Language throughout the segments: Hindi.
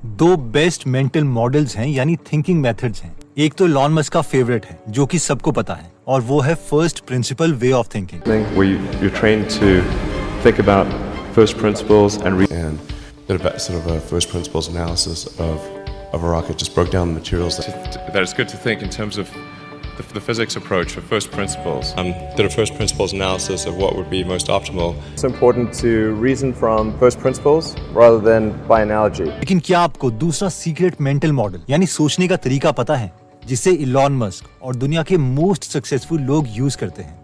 दो बेस्ट मेंटल मॉडल्स हैं यानी थिंकिंग मेथड्स हैं। एक तो इलॉन मस्क का फेवरेट है जो कि सबको पता है और वो है first principle way of thinking. where you're trained to think about first principles and did a sort of a first principles analysis of a rocket, just broke down the materials. that it's good to think in terms of the physics approach of first principles. Did a first principles analysis of what would be most optimal. It's important to reason from first principles rather than by analogy. लेकिन क्या आपको दूसरा सीक्रेट मेंटल मॉडल यानी सोचने का तरीका पता है जिसे इलॉन मस्क और दुनिया के मोस्ट सक्सेसफुल लोग यूज करते हैं?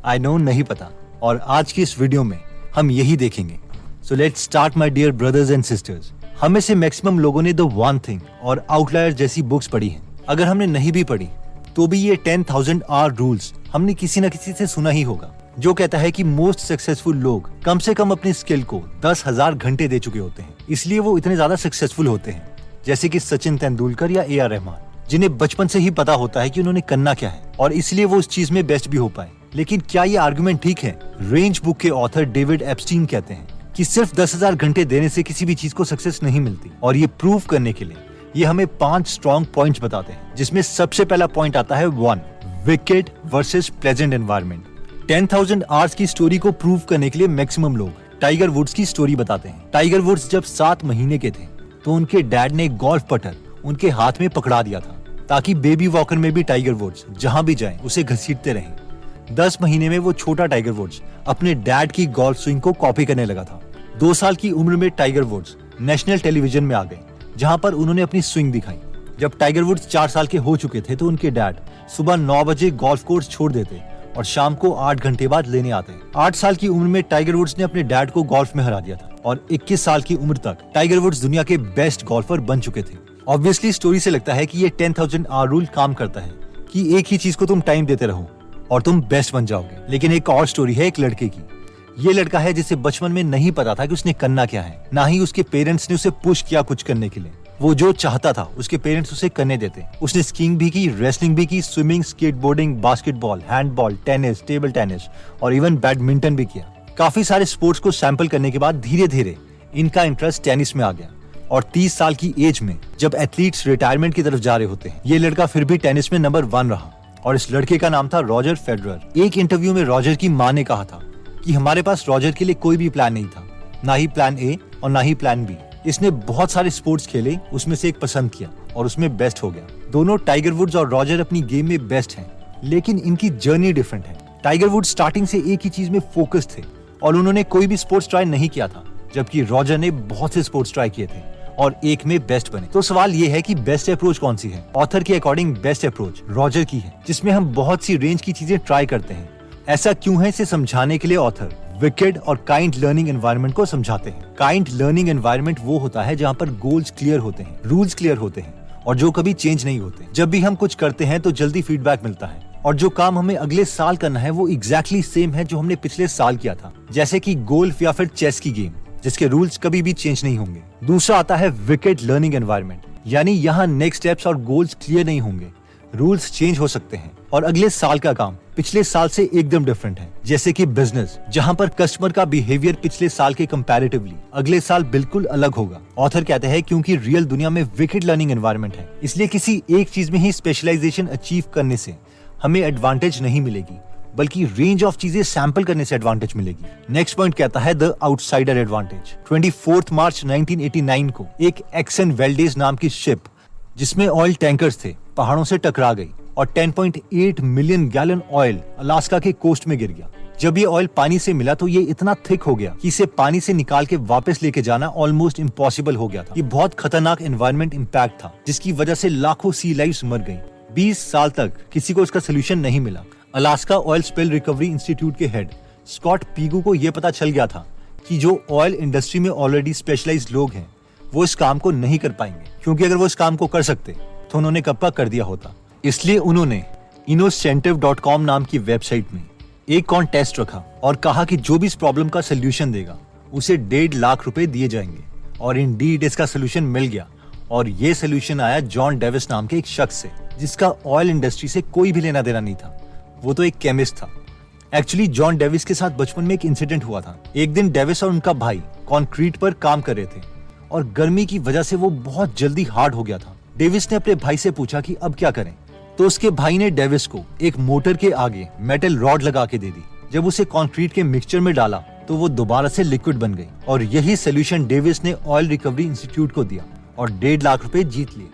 आई नो नहीं पता, और आज की इस वीडियो में हम यही देखेंगे। So let's start my dear brothers and sisters. हम में से मैक्सिमम लोगों ने द वन थिंग और आउटलायर जैसी बुक्स पढ़ी हैं। अगर हमने नहीं भी पढ़ी तो भी ये 10,000 आवर रूल्स हमने किसी न किसी से सुना ही होगा, जो कहता है कि मोस्ट सक्सेसफुल लोग कम से कम अपनी स्किल को 10,000 घंटे दे चुके होते हैं, इसलिए वो इतने ज्यादा सक्सेसफुल होते हैं। जैसे कि सचिन तेंदुलकर या AR रहमान, जिन्हें बचपन से ही पता होता है कि उन्होंने करना क्या है और इसलिए वो उस चीज में बेस्ट भी हो पाए। लेकिन क्या ये आर्गुमेंट ठीक है? रेंज बुक के ऑथर डेविड एप्स्टीन कहते हैं कि सिर्फ 10,000 घंटे देने से किसी भी चीज को सक्सेस नहीं मिलती, और ये प्रूव करने के लिए ये हमें 5 स्ट्रॉन्ग पॉइंट्स बताते हैं, जिसमें सबसे पहला पॉइंट आता है 1 wicked versus pleasant environment. 10,000 hours की स्टोरी को प्रूव करने के लिए मैक्सिमम लोग टाइगर वुड्स की स्टोरी बताते हैं। टाइगर वुड्स जब 7 महीने के थे तो उनके डैड ने गोल्फ पटर उनके हाथ में पकड़ा दिया था ताकि बेबी वॉकर में भी टाइगर वुड्स जहां भी जाएं उसे घसीटते रहें। 10 महीने में वो छोटा टाइगर वुड्स अपने डैड की गोल्फ स्विंग को कॉपी करने लगा था। 2 साल की उम्र में टाइगर वुड्स नेशनल टेलीविजन में आ गए, जहां पर उन्होंने अपनी स्विंग दिखाई। जब टाइगर वुड्स 4 साल के हो चुके थे तो उनके डैड सुबह 9 बजे गोल्फ कोर्स छोड़ देते और शाम को 8 घंटे बाद लेने आते। 8 साल की उम्र में टाइगर वुड्स ने अपने डैड को गोल्फ में हरा दिया था और 21 साल की उम्र तक टाइगर वुड्स दुनिया के बेस्ट गोल्फर बन चुके थे। ऑब्वियसली स्टोरी से लगता है कि ये 10,000 आवर रूल काम करता है कि एक ही चीज को तुम टाइम देते रहो और तुम बेस्ट बन जाओगे। लेकिन एक और स्टोरी है एक लड़के की। ये लड़का है जिसे बचपन में नहीं पता था कि उसने करना क्या है, ना ही उसके पेरेंट्स ने उसे पुश किया कुछ करने के लिए। वो जो चाहता था उसके पेरेंट्स उसे करने देते। उसने स्कीइंग भी की, रेसलिंग भी की, swimming, skateboarding, basketball, handball, tennis, table tennis और इवन बैडमिंटन भी किया। काफी सारे स्पोर्ट्स को सैंपल करने के बाद धीरे धीरे इनका इंटरेस्ट टेनिस में आ गया और 30 साल की एज में जब एथलीट्स रिटायरमेंट की तरफ जा रहे होते हैं, ये लड़का फिर भी टेनिस में नंबर 1 रहा और इस लड़के का नाम था रॉजर फेडरर। एक इंटरव्यू में रॉजर की मां ने कहा था कि हमारे पास रॉजर के लिए कोई भी प्लान नहीं था, ना ही प्लान ए और ना ही प्लान बी। इसने बहुत सारे स्पोर्ट्स खेले, उसमें से एक पसंद किया और उसमें बेस्ट हो गया। दोनों टाइगर वुड्स और रॉजर अपनी गेम में बेस्ट हैं, लेकिन इनकी जर्नी डिफरेंट है। टाइगर वुड्स स्टार्टिंग से एक ही चीज में फोकस थे और उन्होंने कोई भी स्पोर्ट्स ट्राई नहीं किया था, जबकि रॉजर ने बहुत से स्पोर्ट्स ट्राई किए थे और एक में बेस्ट बने। तो सवाल ये है कि बेस्ट अप्रोच कौन सी है? ऑथर के अकॉर्डिंग बेस्ट अप्रोच रॉजर की है, जिसमें हम बहुत सी रेंज की चीजें ट्राई करते हैं। ऐसा क्यों है, इसे समझाने के लिए ऑथर विकेड और काइंड लर्निंग एनवायरनमेंट को समझाते हैं। काइंड लर्निंग एनवायरनमेंट वो होता है जहाँ पर गोल्स क्लियर होते हैं, रूल्स क्लियर होते हैं और जो कभी चेंज नहीं होते। जब भी हम कुछ करते हैं तो जल्दी फीडबैक मिलता है और जो काम हमें अगले साल करना है वो एग्जैक्टली सेम है जो हमने पिछले साल किया था, जैसे कि गोल्फ या फिर चेस की गेम, जिसके रूल्स कभी भी चेंज नहीं होंगे। दूसरा आता है विकेड लर्निंग एनवायरनमेंट, यानी यहाँ नेक्स्ट स्टेप्स और गोल्स क्लियर नहीं होंगे, रूल्स चेंज हो सकते हैं और अगले साल का काम पिछले साल से एकदम डिफरेंट है। जैसे कि बिजनेस, जहां पर कस्टमर का बिहेवियर पिछले साल के कंपैरेटिवली अगले साल बिल्कुल अलग होगा। ऑथर कहते हैं क्योंकि रियल दुनिया में विकेड लर्निंग एनवायरनमेंट है, इसलिए किसी एक चीज में ही स्पेशलाइजेशन अचीव करने से हमें एडवांटेज नहीं मिलेगी, बल्कि रेंज ऑफ चीजें सैंपल करने से एडवांटेज मिलेगी। नेक्स्ट पॉइंट कहता है द आउटसाइडर एडवांटेज। 24 मार्च 1989 को एक एक्सन वेल्डेज नाम की शिप, जिसमें ऑयल टैंकर्स थे, पहाड़ों से टकरा गई और 10.8 मिलियन गैलन ऑयल अलास्का के कोस्ट में गिर गया। जब ये ऑयल पानी से मिला तो ये इतना थिक हो गया कि इसे पानी से निकाल के वापस लेके जाना ऑलमोस्ट इम्पॉसिबल हो गया था। ये बहुत खतरनाक एनवायरनमेंट इम्पैक्ट था, जिसकी वजह से लाखों सी लाइव्स मर गई। 20 साल तक किसी को इसका सोल्यूशन नहीं मिला। Alaska oil spill recovery institute के हेड स्कॉट पीगू को यह पता चल गया था कि जो ऑयल इंडस्ट्री में ऑलरेडी स्पेशलाइज्ड लोग हैं वो इस काम को नहीं कर पाएंगे, क्योंकि अगर वो इस काम को कर सकते तो उन्होंने कब का कर दिया होता। इसलिए उन्होंने innocentive.com नाम की वेबसाइट में एक कॉन्टेस्ट रखा और कहा कि जो भी इस प्रॉब्लम का सोल्यूशन देगा उसे 1.5 लाख रुपए दिए जाएंगे। और इंडीड इसका सोल्यूशन मिल गया और ये सोल्यूशन आया जॉन डेविस नाम के एक शख्स से, जिसका ऑयल इंडस्ट्री से कोई भी लेना देना नहीं था। वो तो एक केमिस्ट था। एक्चुअली जॉन डेविस के साथ बचपन में एक इंसिडेंट हुआ था। एक दिन डेविस और उनका भाई कंक्रीट पर काम कर रहे थे और गर्मी की वजह से वो बहुत जल्दी हार्ड हो गया था। डेविस ने अपने भाई से पूछा कि अब क्या करें, तो उसके भाई ने डेविस को एक मोटर के आगे मेटल रॉड लगा के दे दी। जब उसे कंक्रीट के मिक्सचर में डाला तो वो दोबारा से लिक्विड बन गई और यही सोल्यूशन डेविस ने ऑयल रिकवरी इंस्टीट्यूट को दिया और 1.5 लाख रुपए जीत लिए।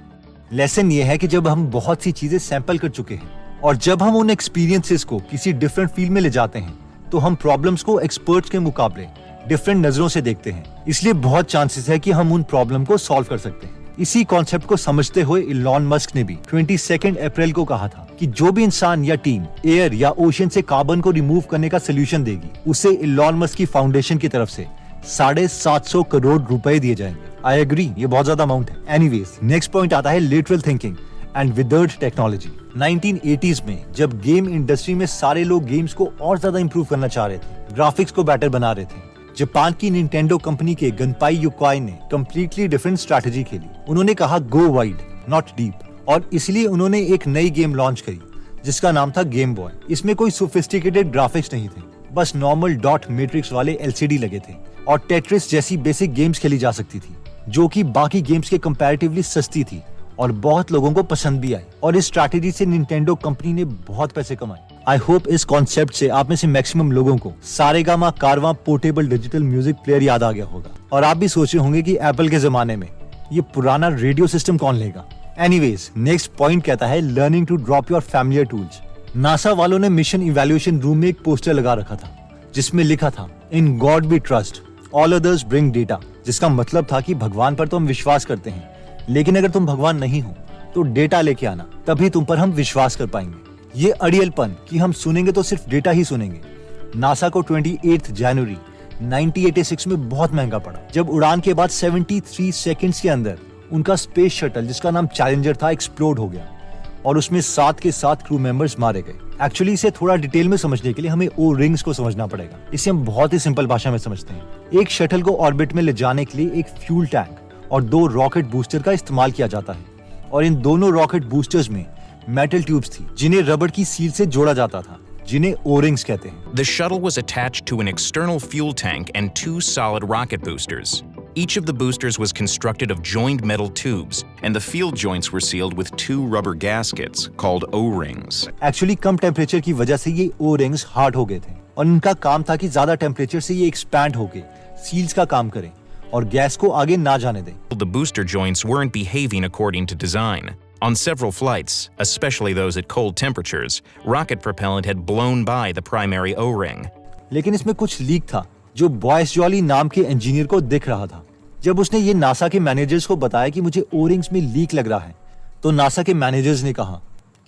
लेसन ये है कि जब हम बहुत सी चीजें सैंपल कर चुके हैं और जब हम उन एक्सपीरियंसेस को किसी डिफरेंट फील्ड में ले जाते हैं तो हम प्रॉब्लम्स को एक्सपर्ट्स के मुकाबले डिफरेंट नजरों से देखते हैं, इसलिए बहुत चांसेस है कि हम उन प्रॉब्लम को सॉल्व कर सकते हैं। इसी कॉन्सेप्ट को समझते हुए इलॉन मस्क ने भी 22 अप्रैल को कहा था कि जो भी इंसान या टीम एयर या ओशन से कार्बन को रिमूव करने का सोल्यूशन देगी उसे इलॉन मस्क की फाउंडेशन की तरफ से 750 करोड़ रुपए दिए जाएंगे। आई एग्री, ये बहुत ज्यादा अमाउंट है। एनीवेज, नेक्स्ट पॉइंट आता है lateral thinking and withered technology. 1980s में जब गेम इंडस्ट्री में सारे लोग गेम्स को और ज्यादा इंप्रूव करना चाह रहे थे, ग्राफिक्स को बेटर बना रहे थे, जापान की निंटेंडो कंपनी के गनपाई युकाई ने कंप्लीटली डिफरेंट स्ट्रैटेजी खेली। उन्होंने कहा गो वाइड नॉट डीप, और इसलिए उन्होंने एक नई गेम लॉन्च करी जिसका नाम था गेम बॉय। इसमें कोई सोफिस्टिकेटेड ग्राफिक्स नहीं थे, बस नॉर्मल डॉट मैट्रिक्स वाले LCD लगे थे और टेट्रिस जैसी बेसिक गेम्स खेली जा सकती थी जो कि बाकी गेम्स के कंपैरेटिवली सस्ती थी और बहुत लोगों को पसंद भी आई। और इस स्ट्रैटेजी से निंटेंडो कंपनी ने बहुत पैसे कमाए। आई होप इस कॉन्सेप्ट से आप में से मैक्सिमम लोगों को सारेगामा कारवां पोर्टेबल डिजिटल म्यूजिक प्लेयर याद आ गया होगा और आप भी सोच रहे होंगे कि एप्पल के जमाने में ये पुराना रेडियो सिस्टम कौन लेगा। एनीवेज, नेक्स्ट पॉइंट कहता है learning to drop your familiar tools. NASA वालों ने मिशन इवैल्यूएशन रूम में एक पोस्टर लगा रखा था जिसमें लिखा था in God we trust, all others bring data, जिसका मतलब था कि भगवान पर तो हम विश्वास करते हैं, लेकिन अगर तुम भगवान नहीं हो तो डेटा लेके आना, तभी तुम पर हम विश्वास कर पाएंगे। ये अड़ियलपन कि हम सुनेंगे तो सिर्फ डेटा ही सुनेंगे, नासा को 28 जनवरी 1986 में बहुत महंगा पड़ा जब उड़ान के बाद 73 सेकंड्स के अंदर उनका स्पेस शटल जिसका नाम चैलेंजर था एक्सप्लोड हो गया और उसमें 7 के 7 क्रू मेंबर्स मारे गए। एक्चुअली इसे थोड़ा डिटेल में समझने के लिए हमें ओ रिंग्स को समझना पड़ेगा। इसे हम बहुत ही सिंपल भाषा में समझते हैं। एक शटल को ऑर्बिट में ले जाने के लिए एक फ्यूल टैंक और 2 रॉकेट बूस्टर का इस्तेमाल किया जाता है और इन दोनों रॉकेट बूस्टर्स में मेटल ट्यूब्स थी जिन्हें रबड़ की सील से जोड़ा जाता था, जिन्हें ओ-रिंग्स कहते हैं। The shuttle was attached to an external fuel tank and 2 solid rocket boosters. Each of the boosters was constructed of joined metal tubes, and the field joints were sealed with 2 rubber gaskets called O-rings. Actually कम टेम्परेचर की वजह से ये ओ-रिंग्स हार्ड हो गए थे और इनका काम था कि ज्यादा टेम्परेचर से ये एक्सपैंड होके सील्स का काम करें और गैस को आगे ना जाने दें। The booster joints weren't behaving according to design. On several flights, especially those at cold temperatures, rocket propellant had blown by the primary O-ring. लेकिन इसमें कुछ लीक था जो बॉयस जॉली नाम के इंजीनियर को दिख रहा था। जब उसने ये नासा के मैनेजर्स को बताया कि मुझे ओ-रिंग्स में लीक लग रहा है, तो नासा के मैनेजर्स ने कहा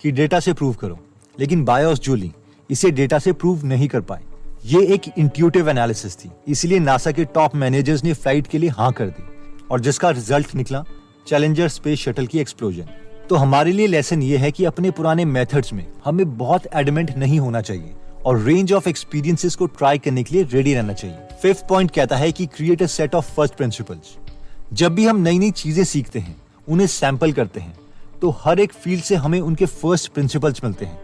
कि डेटा से प्रूव करो, लेकिन बॉयस जॉली इसे डेटा से प्रूव नहीं कर पाए। ये एक इंट्यूटिव एनालिसिस थी, इसलिए नासा के टॉप मैनेजर्स ने फ्लाइट के लिए हाँ कर दी और जिसका रिजल्ट निकला चैलेंजर स्पेस शटल की एक्सप्लोजन। तो हमारे लिए लेसन ये है कि अपने पुराने मेथड्स में हमें बहुत एडमेंट नहीं होना चाहिए और रेंज ऑफ एक्सपीरियंसेस को ट्राई करने के लिए रेडी रहना चाहिए। 5th पॉइंट कहता है कि create a set of first principles. जब भी हम नई नई चीजें सीखते हैं, उन्हें सैंपल करते हैं, तो हर एक फील्ड से हमें उनके फर्स्ट प्रिंसिपल्स मिलते हैं,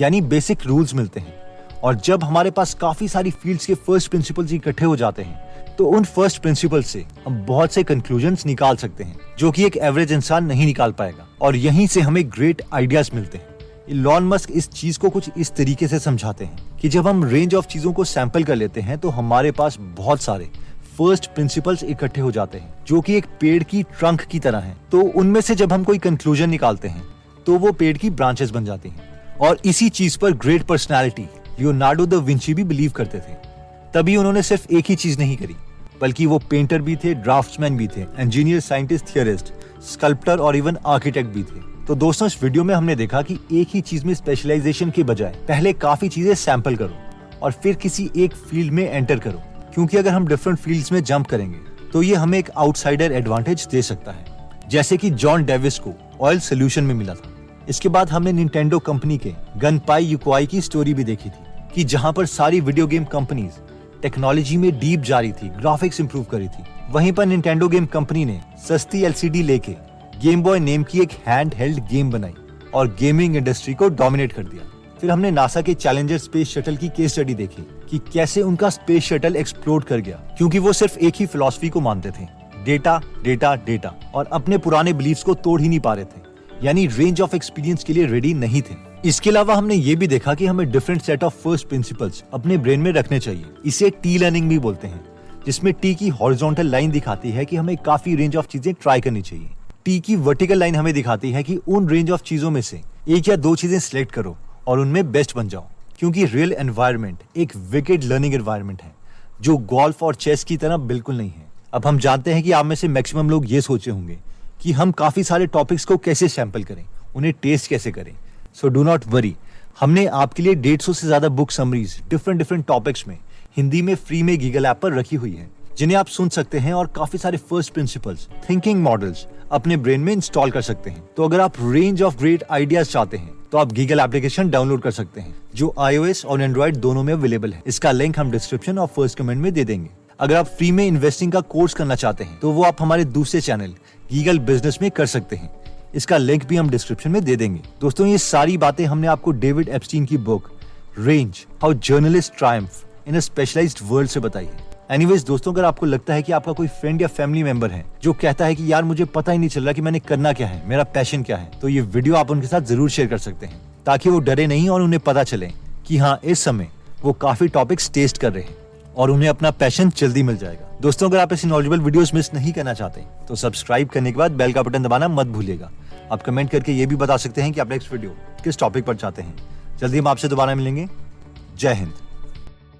यानी बेसिक रूल्स मिलते हैं। और जब हमारे पास काफी सारी फील्ड्स के फर्स्ट प्रिंसिपल्स इकट्ठे हो जाते हैं तो उन फर्स्ट प्रिंसिपल्स से हम बहुत से कंक्लूजन्स निकाल सकते हैं जो कि एक एवरेज इंसान नहीं निकाल पाएगा और यहीं से हमें ग्रेट आइडियाज मिलते हैं। इलॉन मस्क इस चीज को कुछ इस तरीके से समझाते हैं कि जब हम रेंज ऑफ चीजों को सैंपल कर लेते हैं तो हमारे पास बहुत सारे फर्स्ट प्रिंसिपल्स इकट्ठे हो जाते हैं जो कि एक पेड़ की ट्रंक की तरह हैं। तो उनमें से जब हम कोई कंक्लूजन निकालते हैं तो वो पेड़ की ब्रांचेस बन जाती हैं। और इसी चीज पर great personality Leonardo da Vinci भी बिलीव करते थे। तभी उन्होंने सिर्फ एक ही चीज नहीं करी, बल्कि वो पेंटर भी थे, ड्राफ्ट्समैन भी थे, इंजीनियर, साइंटिस्ट, थियरिस्ट, स्कल्प्टर और इवन आर्किटेक्ट भी थे। तो दोस्तों, इस वीडियो में हमने देखा कि एक ही चीज में स्पेशलाइजेशन के बजाय पहले काफी चीजें सैंपल करो और फिर किसी एक फील्ड में एंटर करो, क्योंकि अगर हम डिफरेंट फील्ड्स में जंप करेंगे तो ये हमें एक आउटसाइडर एडवांटेज दे सकता है, जैसे कि जॉन डेविस को ऑयल सोल्यूशन में मिला था। इसके बाद हमने निंटेंडो कंपनी के गनपाई युकाई की स्टोरी भी देखी थी कि जहां पर सारी वीडियो गेम कंपनीज टेक्नोलॉजी में डीप जा रही थी, ग्राफिक्स इंप्रूव करी थी। वहीं पर निंटेंडो गेम कंपनी ने सस्ती LCD लेके गेम बॉय नेम की एक हैंड हेल्ड गेम बनाई और गेमिंग इंडस्ट्री को डोमिनेट कर दिया। फिर हमने नासा के चैलेंजर स्पेस शटल की केस स्टडी देखी कि कैसे उनका स्पेस शटल एक्सप्लोड कर गया, क्योंकि वो सिर्फ एक ही फिलॉसफी को मानते थे, डेटा डेटा डेटा और अपने पुराने बिलीफ्स को तोड़ ही नहीं पा रहे थे, यानी रेंज ऑफ एक्सपीरियंस के लिए रेडी नहीं थे। इसके अलावा हमने ये भी देखा कि हमें different set of first principles अपने ब्रेन में रखने चाहिए। इसे टी लर्निंग भी बोलते हैं, जिसमें टी की हॉरिजॉन्टल लाइन दिखाती है कि हमें काफी रेंज ऑफ चीजें ट्राई करनी चाहिए। टी की वर्टिकल लाइन हमें दिखाती है कि उन रेंज ऑफ चीजों में से एक या दो चीजें सिलेक्ट करो और उनमें बेस्ट बन जाओ, क्योंकि रियल एनवायरनमेंट एक विकेड लर्निंग एनवायरनमेंट है जो गोल्फ और चेस की तरह बिल्कुल नहीं है। अब हम जानते हैं कि आप में से मैक्सिमम लोग ये सोचे होंगे कि हम काफी सारे टॉपिक्स को कैसे सैंपल करें, उन्हें टेस्ट कैसे करें। सो डू नॉट वरी, हमने आपके लिए 150 से ज्यादा बुक समरीज डिफरेंट टॉपिक्स में हिंदी में फ्री में गीगल ऐप पर रखी हुई है, जिन्हें आप सुन सकते हैं और काफी सारे फर्स्ट प्रिंसिपल्स, थिंकिंग मॉडल्स अपने ब्रेन में इंस्टॉल कर सकते हैं। तो अगर आप रेंज ऑफ ग्रेट आइडियाज चाहते हैं तो आप गीगल एप्लीकेशन डाउनलोड कर सकते हैं, जो iOS और एंड्रॉइड दोनों में अवेलेबल है। इसका लिंक हम डिस्क्रिप्शन और फर्स्ट कमेंट में दे देंगे। अगर आप फ्री में इन्वेस्टिंग का कोर्स करना चाहते हैं तो वो आप हमारे दूसरे चैनल गीगल बिजनेस में कर सकते हैं। इसका लिंक भी हम डिस्क्रिप्शन में दे देंगे। दोस्तों, ये सारी बातें हमने आपको डेविड एप्स्टीन की book range, how journalist triumph in a specialised world से बताई है। एनीवेज दोस्तों, अगर आपको लगता है कि आपका कोई फ्रेंड या फैमिली मेंबर है जो कहता है कि यार मुझे पता ही नहीं चल रहा कि मैंने करना क्या है, मेरा पैशन क्या है, तो ये वीडियो आप उनके साथ जरूर शेयर कर सकते हैं, ताकि वो डरे नहीं और उन्हें पता चले कि हाँ, इस समय वो काफी टॉपिक्स टेस्ट कर रहे हैं और उन्हें अपना पैशन जल्दी मिल जाएगा। दोस्तों, अगर आप ऐसी नॉलेजेबल वीडियोस मिस नहीं करना चाहते तो सब्सक्राइब करने के बाद बेल का बटन दबाना मत भूलिएगा। आप कमेंट करके ये भी बता सकते हैं कि आप नेक्स्ट वीडियो किस टॉपिक पर चाहते हैं। जल्दी हम आपसे दोबारा मिलेंगे। जय हिंद।